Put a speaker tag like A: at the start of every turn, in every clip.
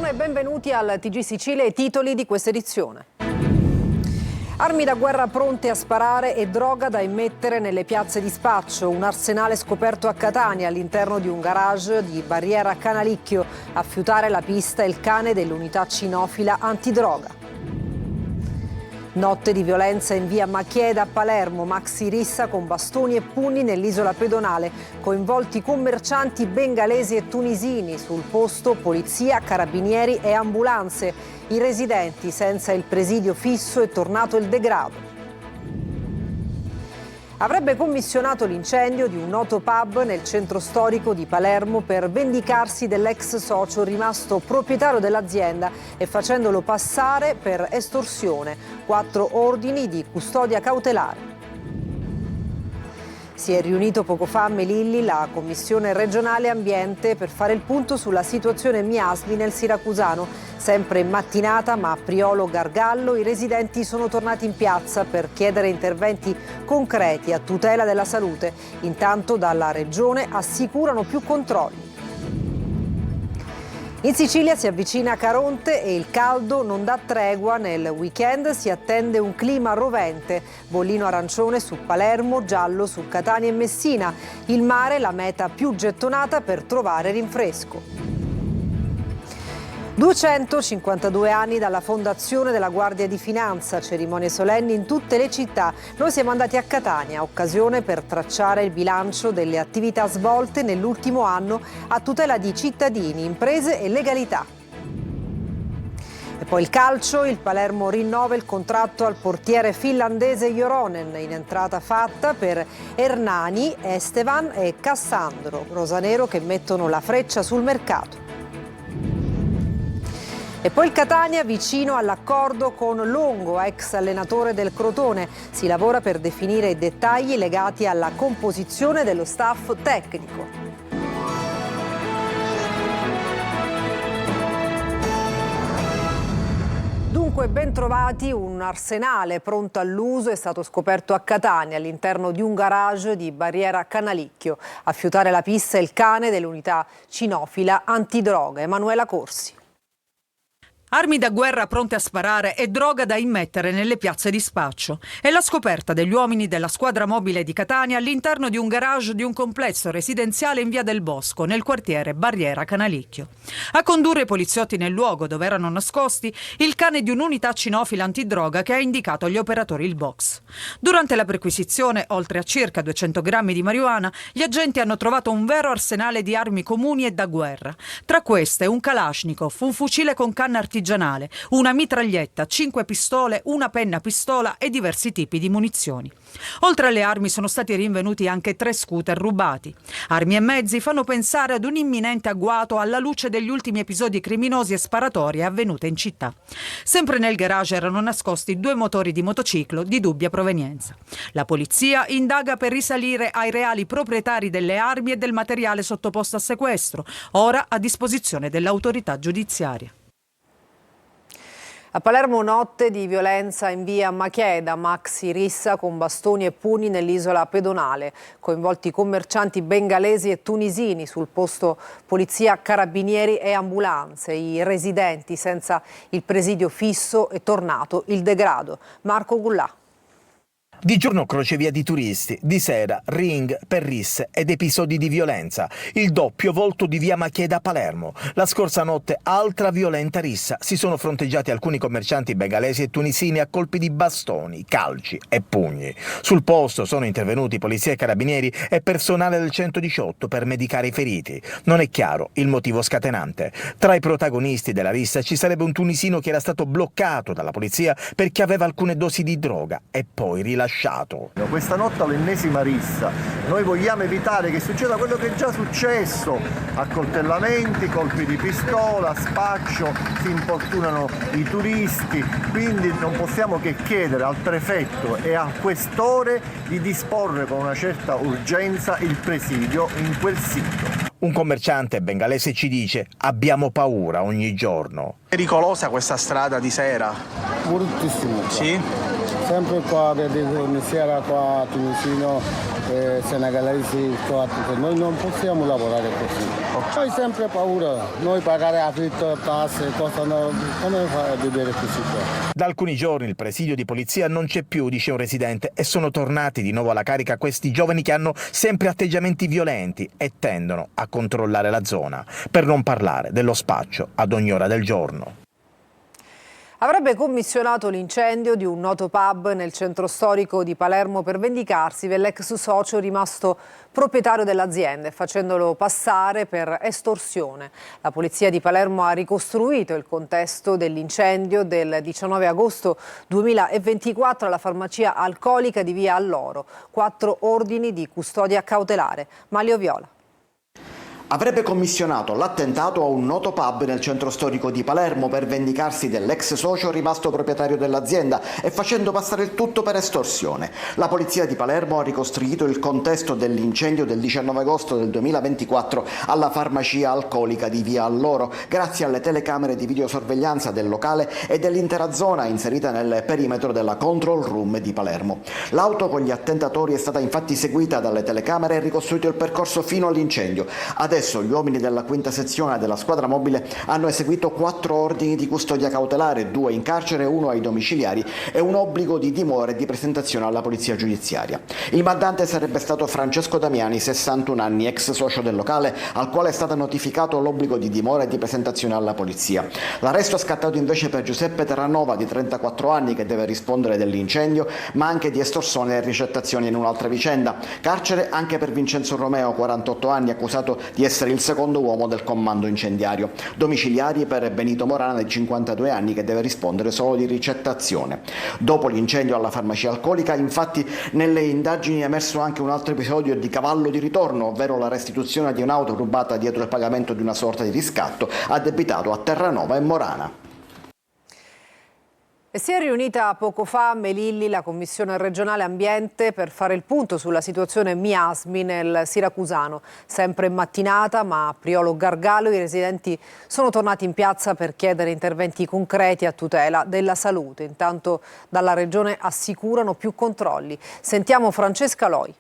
A: Buongiorno e benvenuti al TG Sicilia, i titoli di questa edizione. Armi da guerra pronte a sparare e droga da immettere nelle piazze di spaccio. Un arsenale scoperto a Catania all'interno di un garage di Barriera Canalicchio. A fiutare la pista il cane dell'unità cinofila antidroga. Notte di violenza in via Machieda a Palermo, maxi rissa con bastoni e pugni nell'isola pedonale, coinvolti commercianti bengalesi e tunisini, sul posto polizia, carabinieri e ambulanze. I residenti senza il presidio fisso è tornato il degrado. Avrebbe commissionato l'incendio di un noto pub nel centro storico di Palermo per vendicarsi dell'ex socio rimasto proprietario dell'azienda e facendolo passare per estorsione. 4 ordini di custodia cautelare. Si è riunito poco fa a Melilli la Commissione regionale ambiente per fare il punto sulla situazione miasmi nel siracusano. Sempre in mattinata, ma a Priolo Gargallo, i residenti sono tornati in piazza per chiedere interventi concreti a tutela della salute. Intanto dalla regione assicurano più controlli. In Sicilia si avvicina Caronte e il caldo non dà tregua. Nel weekend si attende un clima rovente. Bollino arancione su Palermo, giallo su Catania e Messina. Il mare la meta più gettonata per trovare rinfresco. 252 anni dalla fondazione della Guardia di Finanza, cerimonie solenni in tutte le città. Noi siamo andati a Catania, occasione per tracciare il bilancio delle attività svolte nell'ultimo anno a tutela di cittadini, imprese e legalità. E poi il calcio, il Palermo rinnova il contratto al portiere finlandese Joronen, in entrata fatta per Hernani, Estevan e Cassandro, rosanero che mettono la freccia sul mercato. E poi il Catania vicino all'accordo con Longo, ex allenatore del Crotone. Si lavora per definire i dettagli legati alla composizione dello staff tecnico. Dunque, ben trovati, un arsenale pronto all'uso è stato scoperto a Catania all'interno di un garage di Barriera Canalicchio. A fiutare la pista il cane dell'unità cinofila antidroga, Emanuela Corsi.
B: Armi da guerra pronte a sparare e droga da immettere nelle piazze di spaccio. È la scoperta degli uomini della squadra mobile di Catania all'interno di un garage di un complesso residenziale in via del Bosco, nel quartiere Barriera Canalicchio. A condurre i poliziotti nel luogo dove erano nascosti il cane di un'unità cinofila antidroga che ha indicato agli operatori il box. Durante la perquisizione, oltre a circa 200 grammi di marijuana, gli agenti hanno trovato un vero arsenale di armi comuni e da guerra. Tra queste un Kalashnikov, un fucile con canna artigianale, una mitraglietta, 5 pistole, una penna pistola e diversi tipi di munizioni. Oltre alle armi sono stati rinvenuti anche 3 scooter rubati. Armi e mezzi fanno pensare ad un imminente agguato alla luce degli ultimi episodi criminosi e sparatorie avvenute in città. Sempre nel garage erano nascosti 2 motori di motociclo di dubbia provenienza. La polizia indaga per risalire ai reali proprietari delle armi e del materiale sottoposto a sequestro, ora a disposizione dell'autorità giudiziaria.
A: A Palermo notte di violenza in via Machieda, maxi rissa con bastoni e pugni nell'isola pedonale, coinvolti commercianti bengalesi e tunisini, sul posto polizia, carabinieri e ambulanze. I residenti senza il presidio fisso è tornato il degrado. Marco Gullà.
C: Di giorno crocevia di turisti, di sera ring per risse ed episodi di violenza. Il doppio volto di via Machieda a Palermo. La scorsa notte altra violenta rissa. Si sono fronteggiati alcuni commercianti bengalesi e tunisini a colpi di bastoni, calci e pugni. Sul posto sono intervenuti polizia e carabinieri e personale del 118 per medicare i feriti. Non è chiaro il motivo scatenante. Tra i protagonisti della rissa ci sarebbe un tunisino che era stato bloccato dalla polizia perché aveva alcune dosi di droga e poi rilasciato.
D: Questa notte l'ennesima rissa. Noi vogliamo evitare che succeda quello che è già successo: accoltellamenti, colpi di pistola, spaccio, si importunano i turisti. Quindi non possiamo che chiedere al prefetto e al questore di disporre con una certa urgenza il presidio in quel sito.
C: Un commerciante bengalese ci dice: abbiamo paura ogni giorno.
E: Pericolosa questa strada di sera?
F: Moltissimo.
E: Sì?
F: Sempre qua, vedevo sera qua, tunisino, senegalesi, croati, noi non possiamo lavorare così. Noi sempre paura, noi pagare affitto, tasse, come fare a vivere così qua?
C: Da alcuni giorni il presidio di polizia non c'è più, dice un residente, e sono tornati di nuovo alla carica questi giovani che hanno sempre atteggiamenti violenti e tendono a controllare la zona, per non parlare dello spaccio ad ogni ora del giorno.
A: Avrebbe commissionato l'incendio di un noto pub nel centro storico di Palermo per vendicarsi dell'ex socio rimasto proprietario dell'azienda, facendolo passare per estorsione. La polizia di Palermo ha ricostruito il contesto dell'incendio del 19 agosto 2024 alla farmacia alcolica di Via Alloro. 4 ordini di custodia cautelare. Manlio Viola.
G: Avrebbe commissionato l'attentato a un noto pub nel centro storico di Palermo per vendicarsi dell'ex socio rimasto proprietario dell'azienda e facendo passare il tutto per estorsione. La polizia di Palermo ha ricostruito il contesto dell'incendio del 19 agosto del 2024 alla farmacia alcolica di Via Alloro, grazie alle telecamere di videosorveglianza del locale e dell'intera zona inserita nel perimetro della control room di Palermo. L'auto con gli attentatori è stata infatti seguita dalle telecamere e ricostruito il percorso fino all'incendio. Adesso gli uomini della quinta sezione della squadra mobile hanno eseguito 4 ordini di custodia cautelare, 2 in carcere, 1 ai domiciliari e un obbligo di dimora e di presentazione alla polizia giudiziaria. Il mandante sarebbe stato Francesco Damiani, 61 anni, ex socio del locale, al quale è stato notificato l'obbligo di dimora e di presentazione alla polizia. L'arresto è scattato invece per Giuseppe Terranova, di 34 anni, che deve rispondere dell'incendio, ma anche di estorsione e ricettazione in un'altra vicenda. Carcere anche per Vincenzo Romeo, 48 anni, accusato di essere il secondo uomo del comando incendiario. Domiciliari per Benito Morana, di 52 anni, che deve rispondere solo di ricettazione. Dopo l'incendio alla farmacia alcolica, infatti, nelle indagini è emerso anche un altro episodio di cavallo di ritorno, ovvero la restituzione di un'auto rubata dietro il pagamento di una sorta di riscatto addebitato a Terranova e Morana.
A: E si è riunita poco fa a Melilli la Commissione regionale ambiente per fare il punto sulla situazione miasmi nel Siracusano. Sempre in mattinata, ma a Priolo Gargallo i residenti sono tornati in piazza per chiedere interventi concreti a tutela della salute. Intanto dalla regione assicurano più controlli. Sentiamo Francesca Loi.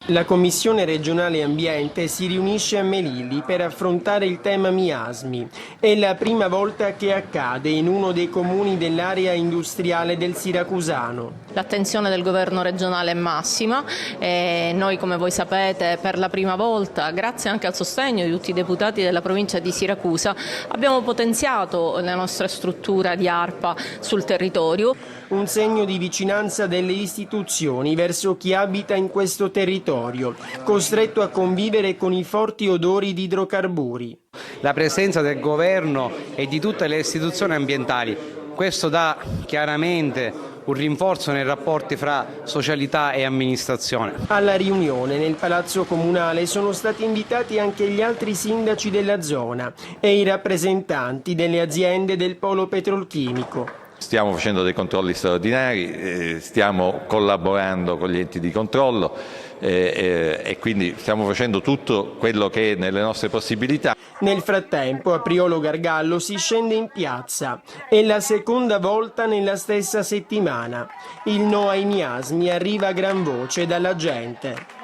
H: La Commissione regionale ambiente si riunisce a Melilli per affrontare il tema miasmi. È la prima volta che accade in uno dei comuni dell'area industriale del Siracusano.
I: L'attenzione del governo regionale è massima e noi, come voi sapete, per la prima volta, grazie anche al sostegno di tutti i deputati della provincia di Siracusa, abbiamo potenziato la nostra struttura di ARPA sul territorio.
H: Un segno di vicinanza delle istituzioni verso chi abita in questo territorio, costretto a convivere con i forti odori di idrocarburi.
J: La presenza del governo e di tutte le istituzioni ambientali, questo dà chiaramente un rinforzo nei rapporti fra socialità e amministrazione.
H: Alla riunione nel Palazzo Comunale sono stati invitati anche gli altri sindaci della zona e i rappresentanti delle aziende del polo petrolchimico.
K: Stiamo facendo dei controlli straordinari, stiamo collaborando con gli enti di controllo e quindi stiamo facendo tutto quello che è nelle nostre possibilità.
H: Nel frattempo a Priolo Gargallo si scende in piazza. È la seconda volta nella stessa settimana. Il no ai miasmi arriva a gran voce dalla gente.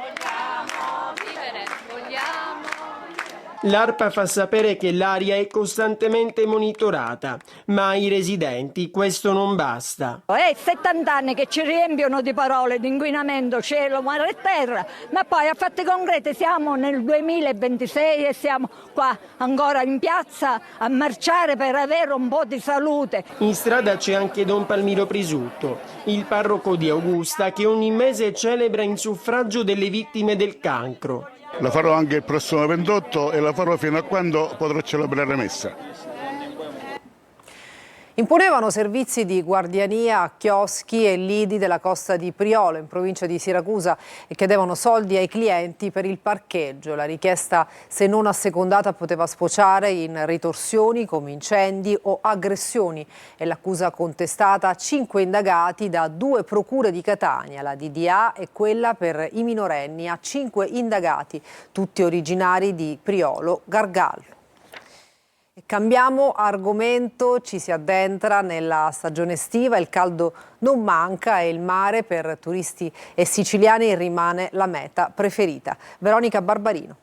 H: L'ARPA fa sapere che l'aria è costantemente monitorata, ma ai residenti questo non basta.
L: È 70 anni che ci riempiono di parole di inquinamento, cielo, mare e terra, ma poi a fatti concreti siamo nel 2026 e siamo qua ancora in piazza a marciare per avere un po' di salute.
H: In strada c'è anche Don Palmiro Prisutto, il parroco di Augusta, che ogni mese celebra in suffragio delle vittime del cancro.
M: La farò anche il prossimo 28 e la farò fino a quando potrò celebrare messa.
A: Imponevano servizi di guardiania a chioschi e lidi della costa di Priolo, in provincia di Siracusa, e chiedevano soldi ai clienti per il parcheggio. La richiesta, se non assecondata, poteva sfociare in ritorsioni come incendi o aggressioni. E l'accusa contestata a 5 indagati da 2 procure di Catania, la DDA e quella per i minorenni, a 5 indagati, tutti originari di Priolo Gargallo. Cambiamo argomento, ci si addentra nella stagione estiva, il caldo non manca e il mare per turisti e siciliani rimane la meta preferita. Veronica Barbarino.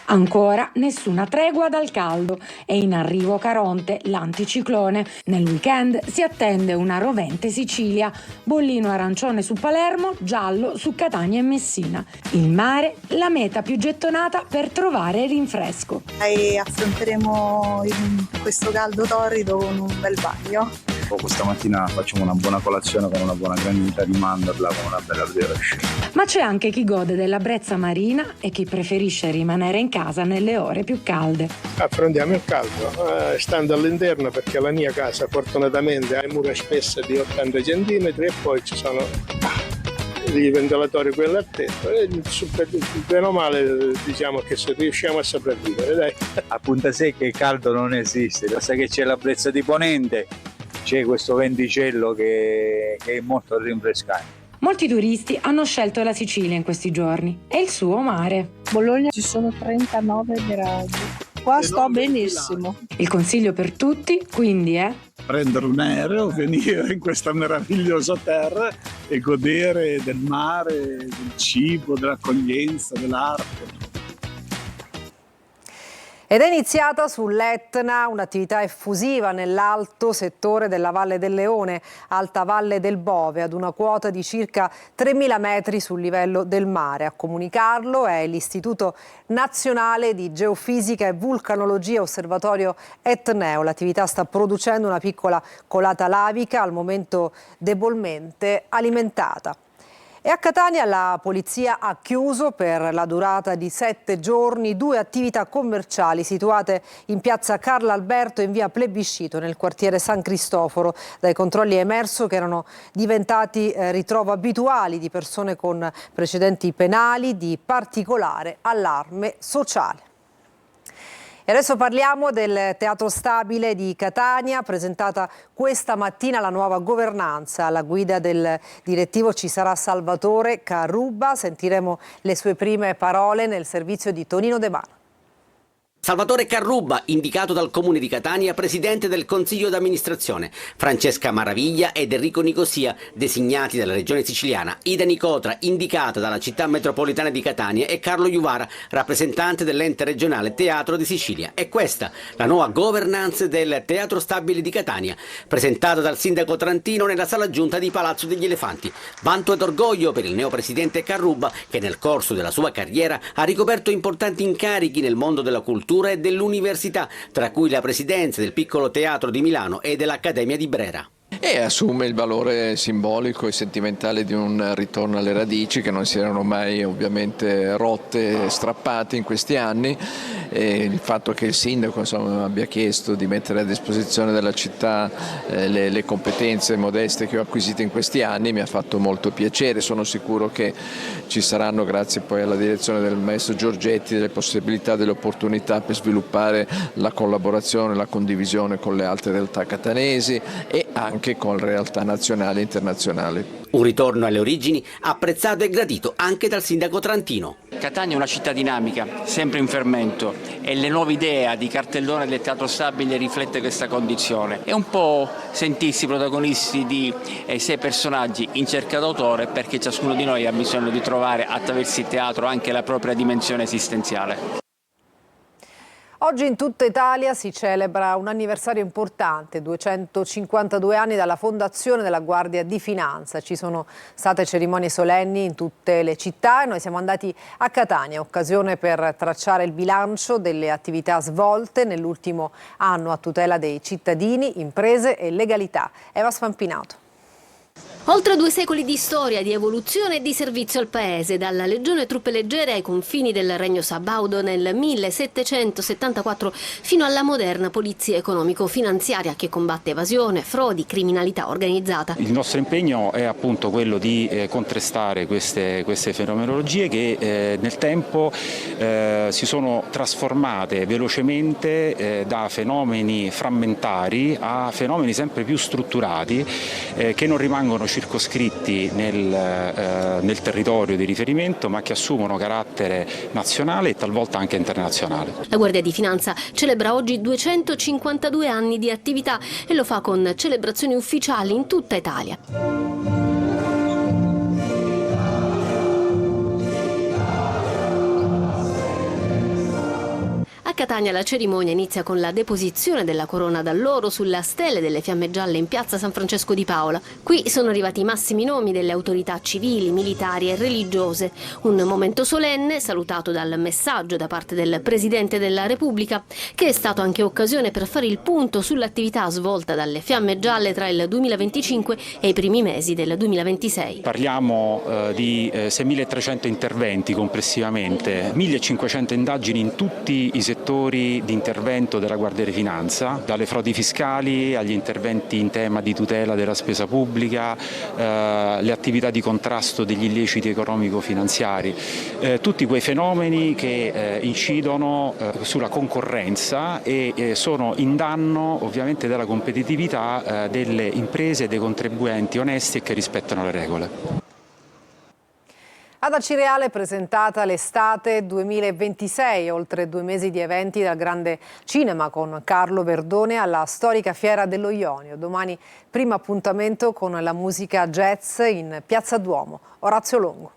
N: Ancora nessuna tregua dal caldo. È in arrivo Caronte, l'anticiclone. Nel weekend si attende una rovente Sicilia. Bollino arancione su Palermo, giallo su Catania e Messina. Il mare, la meta più gettonata per trovare rinfresco.
O: E affronteremo questo caldo torrido con un bel bagno.
P: Questa mattina facciamo una buona colazione con una buona granita di mandorla con una bella brioche.
N: Ma c'è anche chi gode della brezza marina e chi preferisce rimanere in casa nelle ore più calde.
Q: Affrontiamo il caldo, stando all'interno perché la mia casa fortunatamente ha mura spesse di 80 cm e poi ci sono i ventilatori quelli a tetto e bene o male diciamo che se riusciamo a sopravvivere, dai.
P: A Punta Secca il caldo non esiste, basta che c'è la brezza di ponente, c'è questo venticello che è molto rinfrescante.
N: Molti turisti hanno scelto la Sicilia in questi giorni e il suo mare.
O: Bologna ci sono 39 gradi. Qua sto benissimo.
N: Il consiglio per tutti quindi è
M: prendere un aereo, venire in questa meravigliosa terra e godere del mare, del cibo, dell'accoglienza, dell'arte.
A: Ed è iniziata sull'Etna un'attività effusiva nell'alto settore della Valle del Leone, Alta Valle del Bove, ad una quota di circa 3.000 metri sul livello del mare. A comunicarlo è l'Istituto Nazionale di Geofisica e Vulcanologia Osservatorio Etneo. L'attività sta producendo una piccola colata lavica, al momento debolmente alimentata. E a Catania la polizia ha chiuso per la durata di 7 giorni 2 attività commerciali situate in piazza Carlo Alberto e in via Plebiscito nel quartiere San Cristoforo. Dai controlli è emerso che erano diventati ritrovo abituali di persone con precedenti penali di particolare allarme sociale. E adesso parliamo del Teatro Stabile di Catania, presentata questa mattina la nuova governanza. Alla guida del direttivo ci sarà Salvatore Carrubba, sentiremo le sue prime parole nel servizio di Tonino De Mano.
R: Salvatore Carrubba, indicato dal Comune di Catania presidente del Consiglio d'amministrazione, Francesca Maraviglia ed Enrico Nicosia, designati dalla Regione Siciliana, Ida Nicotra, indicata dalla Città Metropolitana di Catania e Carlo Juvara, rappresentante dell'ente regionale Teatro di Sicilia. E questa, la nuova governance del Teatro Stabile di Catania, presentata dal sindaco Trantino nella sala giunta di Palazzo degli Elefanti. Vanto ed orgoglio per il neopresidente Carrubba, che nel corso della sua carriera ha ricoperto importanti incarichi nel mondo della cultura e dell'università, tra cui la presidenza del Piccolo Teatro di Milano e dell'Accademia di Brera.
S: E assume il valore simbolico e sentimentale di un ritorno alle radici che non si erano mai ovviamente rotte, strappate in questi anni, e il fatto che il sindaco abbia chiesto di mettere a disposizione della città le competenze modeste che ho acquisito in questi anni mi ha fatto molto piacere. Sono sicuro che ci saranno, grazie poi alla direzione del maestro Giorgetti, delle possibilità, delle opportunità per sviluppare la collaborazione, la condivisione con le altre realtà catanesi e anche con realtà nazionali e internazionali.
R: Un ritorno alle origini apprezzato e gradito anche dal sindaco Trantino.
T: Catania è una città dinamica, sempre in fermento, e le nuove idee di cartellone del Teatro Stabile riflette questa condizione. È un po' sentirsi protagonisti di 6 personaggi in cerca d'autore, perché ciascuno di noi ha bisogno di trovare attraverso il teatro anche la propria dimensione esistenziale.
A: Oggi in tutta Italia si celebra un anniversario importante, 252 anni dalla fondazione della Guardia di Finanza. Ci sono state cerimonie solenni in tutte le città e noi siamo andati a Catania, occasione per tracciare il bilancio delle attività svolte nell'ultimo anno a tutela dei cittadini, imprese e legalità. Eva Spampinato.
U: Oltre 2 secoli di storia, di evoluzione e di servizio al paese, dalla Legione Truppe Leggere ai confini del Regno Sabaudo nel 1774 fino alla moderna polizia economico-finanziaria che combatte evasione, frodi, criminalità organizzata.
V: Il nostro impegno è appunto quello di contrastare queste fenomenologie che nel tempo si sono trasformate velocemente da fenomeni frammentari a fenomeni sempre più strutturati che non rimangono circoscritti nel territorio di riferimento, ma che assumono carattere nazionale e talvolta anche internazionale.
U: La Guardia di Finanza celebra oggi 252 anni di attività e lo fa con celebrazioni ufficiali in tutta Italia. A Catania la cerimonia inizia con la deposizione della corona d'alloro sulla stele delle fiamme gialle in piazza San Francesco di Paola. Qui sono arrivati i massimi nomi delle autorità civili, militari e religiose. Un momento solenne salutato dal messaggio da parte del Presidente della Repubblica, che è stato anche occasione per fare il punto sull'attività svolta dalle fiamme gialle tra il 2025 e i primi mesi del 2026.
V: Parliamo di 6.300 interventi complessivamente, 1.500 indagini in tutti i settori di intervento della Guardia di Finanza, dalle frodi fiscali agli interventi in tema di tutela della spesa pubblica, le attività di contrasto degli illeciti economico-finanziari, tutti quei fenomeni che incidono sulla concorrenza e sono in danno ovviamente della competitività delle imprese e dei contribuenti onesti e che rispettano le regole.
A: Ad Acireale è presentata l'estate 2026, oltre 2 mesi di eventi dal Grande Cinema con Carlo Verdone alla storica Fiera dello Ionio. Domani primo appuntamento con la musica jazz in Piazza Duomo. Orazio Longo.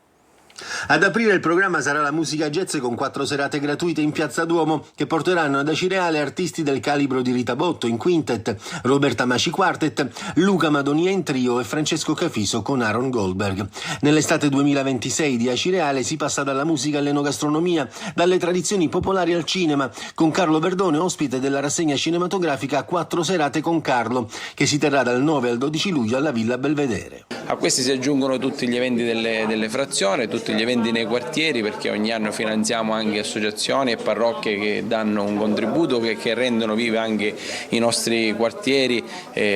B: Ad aprire il programma sarà la musica jazz con 4 serate gratuite in Piazza Duomo che porteranno ad Acireale artisti del calibro di Rita Botto in quintet, Roberta Maci quartet, Luca Madonia in trio e Francesco Cafiso con Aaron Goldberg. Nell'estate 2026 di Acireale si passa dalla musica all'enogastronomia, dalle tradizioni popolari al cinema, con Carlo Verdone ospite della rassegna cinematografica 4 serate con Carlo, che si terrà dal 9 al 12 luglio alla Villa Belvedere.
D: A questi si aggiungono tutti gli eventi delle frazioni, tutti gli eventi nei quartieri, perché ogni anno finanziamo anche associazioni e parrocchie che danno un contributo che rendono vive anche i nostri quartieri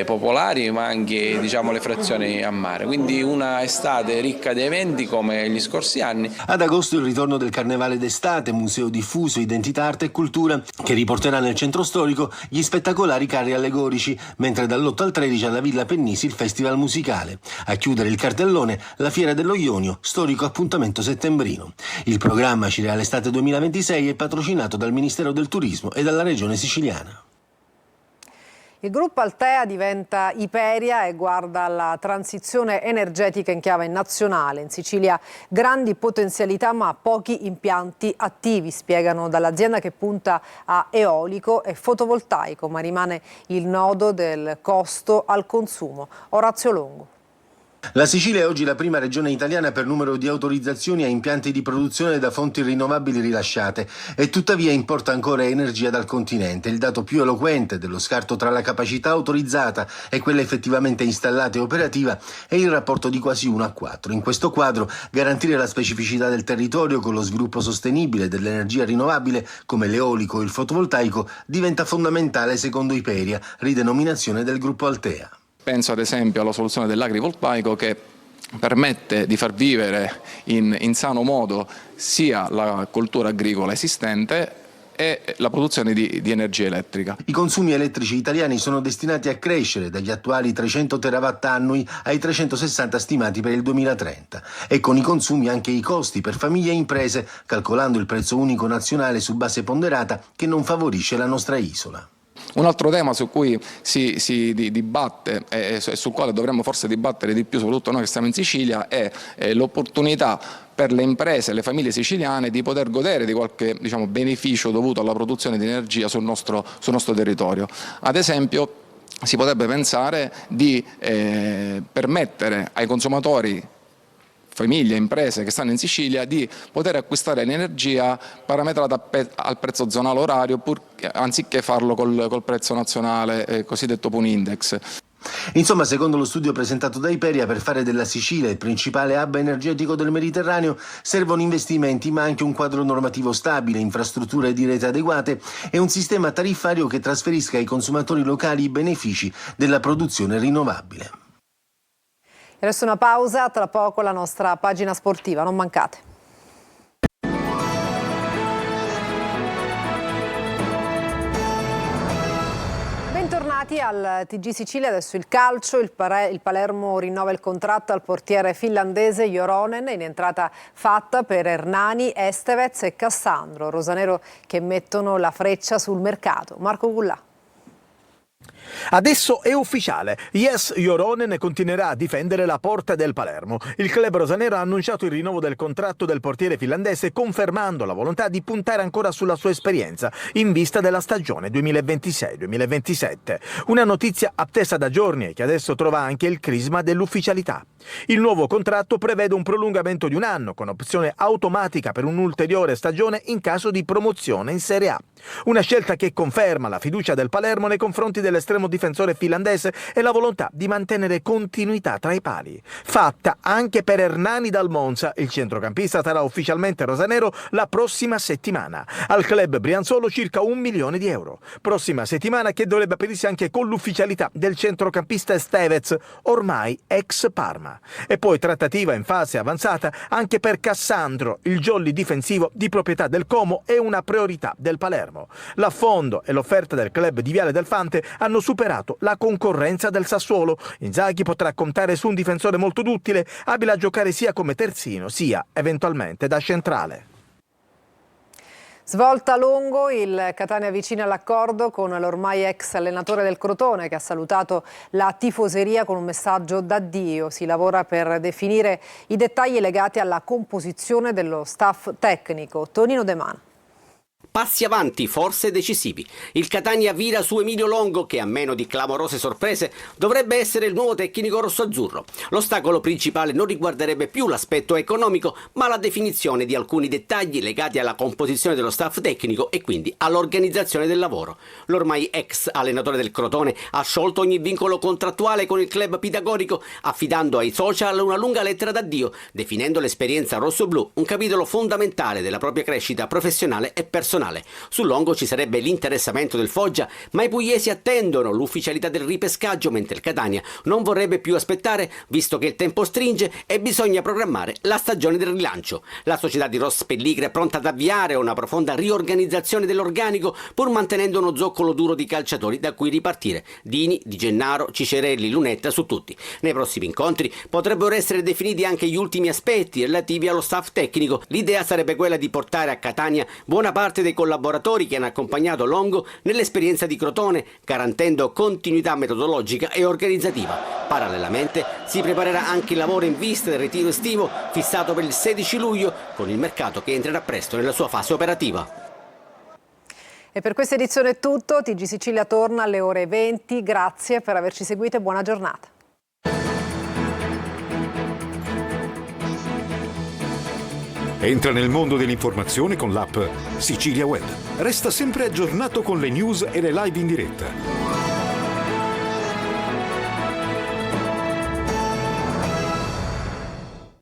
D: popolari, ma anche le frazioni a mare. Quindi una estate ricca di eventi come gli scorsi anni.
B: Ad agosto il ritorno del Carnevale d'estate, museo diffuso, identità, arte e cultura, che riporterà nel centro storico gli spettacolari carri allegorici, mentre dall'8 al 13 alla Villa Pennisi il festival musicale. A chiudere il cartellone la Fiera dello Ionio, storico appuntamento settembrino. Il programma Acireale Estate 2026 è patrocinato dal Ministero del Turismo e dalla Regione Siciliana.
A: Il gruppo Altea diventa Iperia e guarda alla transizione energetica in chiave nazionale. In Sicilia grandi potenzialità ma pochi impianti attivi, spiegano dall'azienda che punta a eolico e fotovoltaico, ma rimane il nodo del costo al consumo. Orazio Longo.
B: La Sicilia è oggi la prima regione italiana per numero di autorizzazioni a impianti di produzione da fonti rinnovabili rilasciate e tuttavia importa ancora energia dal continente. Il dato più eloquente dello scarto tra la capacità autorizzata e quella effettivamente installata e operativa è il rapporto di quasi 1:4. In questo quadro garantire la specificità del territorio con lo sviluppo sostenibile dell'energia rinnovabile come l'eolico o il fotovoltaico diventa fondamentale secondo Iperia, ridenominazione del gruppo Altea.
S: Penso ad esempio alla soluzione dell'agrivoltaico che permette di far vivere in sano modo sia la coltura agricola esistente e la produzione di energia elettrica.
B: I consumi elettrici italiani sono destinati a crescere dagli attuali 300 terawatt annui ai 360 stimati per il 2030 e con i consumi anche i costi per famiglie e imprese, calcolando il prezzo unico nazionale su base ponderata che non favorisce la nostra isola.
S: Un altro tema su cui si dibatte e sul quale dovremmo forse dibattere di più, soprattutto noi che stiamo in Sicilia, è l'opportunità per le imprese e le famiglie siciliane di poter godere di qualche beneficio dovuto alla produzione di energia sul nostro territorio. Ad esempio si potrebbe pensare di permettere ai consumatori, famiglie e imprese che stanno in Sicilia, di poter acquistare l'energia parametrata al prezzo zonale orario anziché farlo col prezzo nazionale, cosiddetto PUN Index.
B: Insomma, secondo lo studio presentato da Iperia, per fare della Sicilia il principale hub energetico del Mediterraneo servono investimenti ma anche un quadro normativo stabile, infrastrutture di rete adeguate e un sistema tariffario che trasferisca ai consumatori locali i benefici della produzione rinnovabile.
A: E adesso una pausa, tra poco la nostra pagina sportiva, non mancate. Bentornati Bentornati al TG Sicilia, adesso il calcio, il Palermo rinnova il contratto al portiere finlandese Joronen, in entrata fatta per Hernani, Estevez e Cassandro, rosanero che mettono la freccia sul mercato. Marco Gullà.
C: Adesso è ufficiale, Yes Joronen continuerà a difendere la porta del Palermo. Il club rosanero ha annunciato il rinnovo del contratto del portiere finlandese, confermando la volontà di puntare ancora sulla sua esperienza in vista della stagione 2026-2027. Una notizia attesa da giorni e che adesso trova anche il crisma dell'ufficialità. Il nuovo contratto prevede un prolungamento di un anno con opzione automatica per un'ulteriore stagione in caso di promozione in Serie A. Una scelta che conferma la fiducia del Palermo nei confronti dell'estremo difensore finlandese e la volontà di mantenere continuità tra i pali. Fatta anche per Hernani dal Monza, il centrocampista sarà ufficialmente rosanero la prossima settimana. Al club brianzolo circa 1 milione di euro. Prossima settimana che dovrebbe aprirsi anche con l'ufficialità del centrocampista Estevez, ormai ex Parma. E poi trattativa in fase avanzata anche per Cassandro, il jolly difensivo di proprietà del Como è una priorità del Palermo. L'affondo e l'offerta del club di Viale del Fante hanno superato la concorrenza del Sassuolo. Inzaghi potrà contare su un difensore molto duttile, abile a giocare sia come terzino sia eventualmente da centrale.
A: Svolta Longo, il Catania vicino all'accordo con l'ormai ex allenatore del Crotone che ha salutato la tifoseria con un messaggio d'addio. Si lavora per definire i dettagli legati alla composizione dello staff tecnico. Tonino De Mano.
R: Passi avanti, forse decisivi. Il Catania vira su Emilio Longo che, a meno di clamorose sorprese, dovrebbe essere il nuovo tecnico rossonerazzurro. L'ostacolo principale non riguarderebbe più l'aspetto economico, ma la definizione di alcuni dettagli legati alla composizione dello staff tecnico e quindi all'organizzazione del lavoro. L'ormai ex allenatore del Crotone ha sciolto ogni vincolo contrattuale con il club pitagorico, affidando ai social una lunga lettera d'addio, definendo l'esperienza rossoblu un capitolo fondamentale della propria crescita professionale e personale. Sul Longo ci sarebbe l'interessamento del Foggia, ma i pugliesi attendono l'ufficialità del ripescaggio, mentre il Catania non vorrebbe più aspettare, visto che il tempo stringe e bisogna programmare la stagione del rilancio. La società di Ross Pelligri è pronta ad avviare una profonda riorganizzazione dell'organico, pur mantenendo uno zoccolo duro di calciatori da cui ripartire: Dini, Di Gennaro, Cicerelli, Lunetta, su tutti. Nei prossimi incontri potrebbero essere definiti anche gli ultimi aspetti relativi allo staff tecnico. L'idea sarebbe quella di portare a Catania buona parte dei collaboratori che hanno accompagnato Longo nell'esperienza di Crotone, garantendo continuità metodologica e organizzativa. Parallelamente si preparerà anche il lavoro in vista del ritiro estivo fissato per il 16 luglio, con il mercato che entrerà presto nella sua fase operativa.
A: E per questa edizione è tutto. TG Sicilia torna alle ore 20. Grazie per averci seguito e buona giornata.
E: Entra nel mondo dell'informazione con l'app Sicilia Web. Resta sempre aggiornato con le news e le live in diretta.